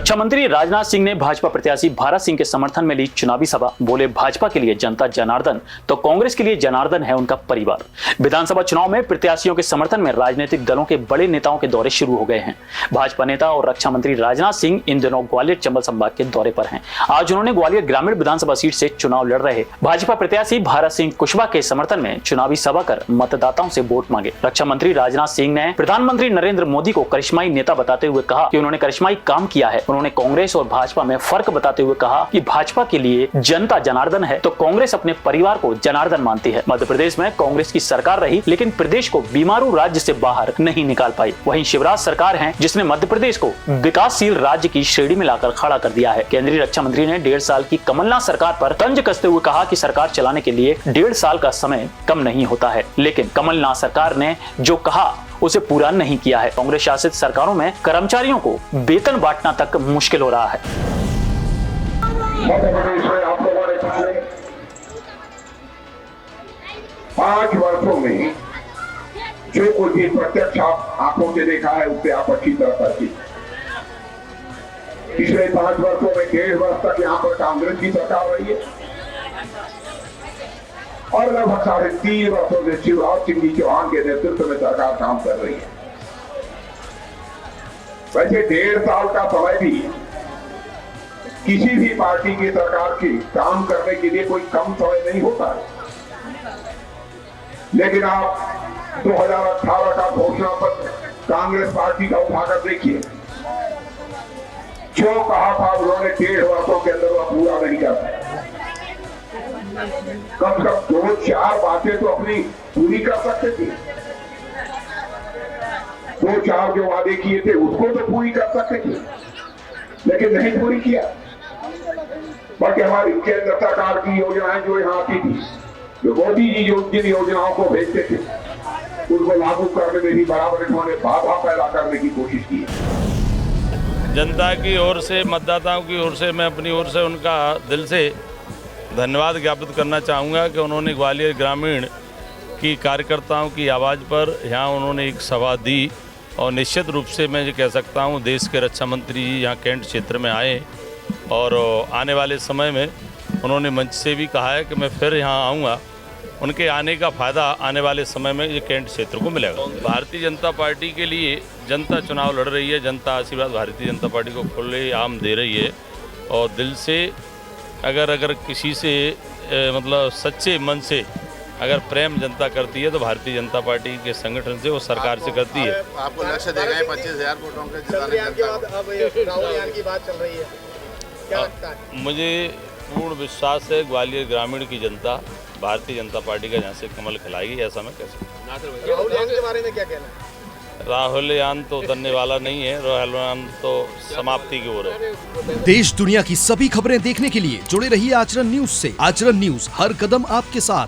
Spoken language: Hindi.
रक्षा मंत्री राजनाथ सिंह ने भाजपा प्रत्याशी भारत सिंह के समर्थन में ली चुनावी सभा। बोले, भाजपा के लिए जनता जनार्दन तो कांग्रेस के लिए जनार्दन है उनका परिवार। विधानसभा चुनाव में प्रत्याशियों के समर्थन में राजनीतिक दलों के बड़े नेताओं के दौरे शुरू हो गए हैं। भाजपा नेता और रक्षा मंत्री राजनाथ सिंह इन दिनों ग्वालियर चंबल संभाग के दौरे पर हैं। आज उन्होंने ग्वालियर ग्रामीण विधानसभा सीट से चुनाव लड़ रहे भाजपा प्रत्याशी भारत सिंह कुशवाहा के समर्थन में चुनावी सभा कर मतदाताओं से वोट मांगे। रक्षा मंत्री राजनाथ सिंह ने प्रधानमंत्री नरेंद्र मोदी को करिश्माई नेता बताते हुए कहा कि उन्होंने करिश्माई काम किया है। उन्होंने कांग्रेस और भाजपा में फर्क बताते हुए कहा कि भाजपा के लिए जनता जनार्दन है तो कांग्रेस अपने परिवार को जनार्दन मानती है। मध्य प्रदेश में कांग्रेस की सरकार रही, लेकिन प्रदेश को बीमारू राज्य से बाहर नहीं निकाल पाई। वहीं शिवराज सरकार है जिसने मध्य प्रदेश को विकासशील राज्य की श्रेणी में लाकर खड़ा कर दिया है। केंद्रीय रक्षा मंत्री ने 1.5 साल की कमलनाथ सरकार पर तंज कसते हुए कहा कि सरकार चलाने के लिए 1.5 साल का समय कम नहीं होता है, लेकिन कमलनाथ सरकार ने जो कहा उसे पूरा नहीं किया है। कांग्रेस शासित सरकारों में कर्मचारियों को वेतन बांटना तक मुश्किल हो रहा है। मध्य प्रदेश में आप लोगों ने पिछले 5 वर्षों में जो कुछ भी प्रत्यक्ष आंखों से देखा है उससे आप अच्छी तरह परिचित। पिछले 5 वर्षों में 1.5 वर्ष तक यहाँ पर कांग्रेस की सरकार रही है और लगभग 3.5 वर्षों से शिवराज सिंह चौहान के नेतृत्व में सरकार काम कर रही है। वैसे 1.5 साल का समय भी किसी भी पार्टी की सरकार की काम करने के लिए कोई कम समय नहीं होता है, लेकिन आप 2018 का घोषणा पत्र कांग्रेस पार्टी का उठाकर देखिए। जो कहा था उन्होंने 1.5 वर्षों के अंदर वह पूरा नहीं कर पाया। कम से कम 2-4 बातें तो अपनी पूरी कर सकते थे। 2-4 जो वादे किए थे उसको तो पूरी कर सकते थे, लेकिन नहीं पूरी किया। बाकी हमारी केंद्र सरकार की योजनाएं जो यहाँ आती थी, जो मोदी जी जिन योजनाओं को भेजते थे, उनको लागू करने में भी बराबर इन्होंने बाधा पैदा करने की कोशिश की है। जनता की ओर से, मतदाताओं की ओर से, मैं अपनी ओर से उनका दिल से धन्यवाद ज्ञापित करना चाहूँगा कि उन्होंने ग्वालियर ग्रामीण की कार्यकर्ताओं की आवाज़ पर यहाँ उन्होंने एक सभा दी। और निश्चित रूप से मैं ये कह सकता हूँ देश के रक्षा मंत्री जी यहाँ कैंट क्षेत्र में आए और आने वाले समय में उन्होंने मंच से भी कहा है कि मैं फिर यहाँ आऊँगा। उनके आने का फ़ायदा आने वाले समय में ये कैंट क्षेत्र को मिलेगा। भारतीय जनता पार्टी के लिए जनता चुनाव लड़ रही है। जनता आशीर्वाद भारतीय जनता पार्टी को खुले आम दे रही है और दिल से अगर किसी से मतलब सच्चे मन से अगर प्रेम जनता करती है तो भारतीय जनता पार्टी के संगठन से, वो सरकार से करती है। आपको लक्ष्य देगा 25,000 वोटों के जिताने की बात चल रही है, क्या लगता है? मुझे पूर्ण विश्वास है ग्वालियर ग्रामीण की जनता भारतीय जनता पार्टी का जहाँ से कमल खिलाएगी, ऐसा मैं कह सकता हूँ। राहुल यान के बारे में क्या कहना है? राहुल यान तो उतरने वाला नहीं है, राहुल यान तो समाप्ति की ओर है। देश दुनिया की सभी खबरें देखने के लिए जुड़े रहिए आचरण न्यूज से। आचरण न्यूज, हर कदम आपके साथ।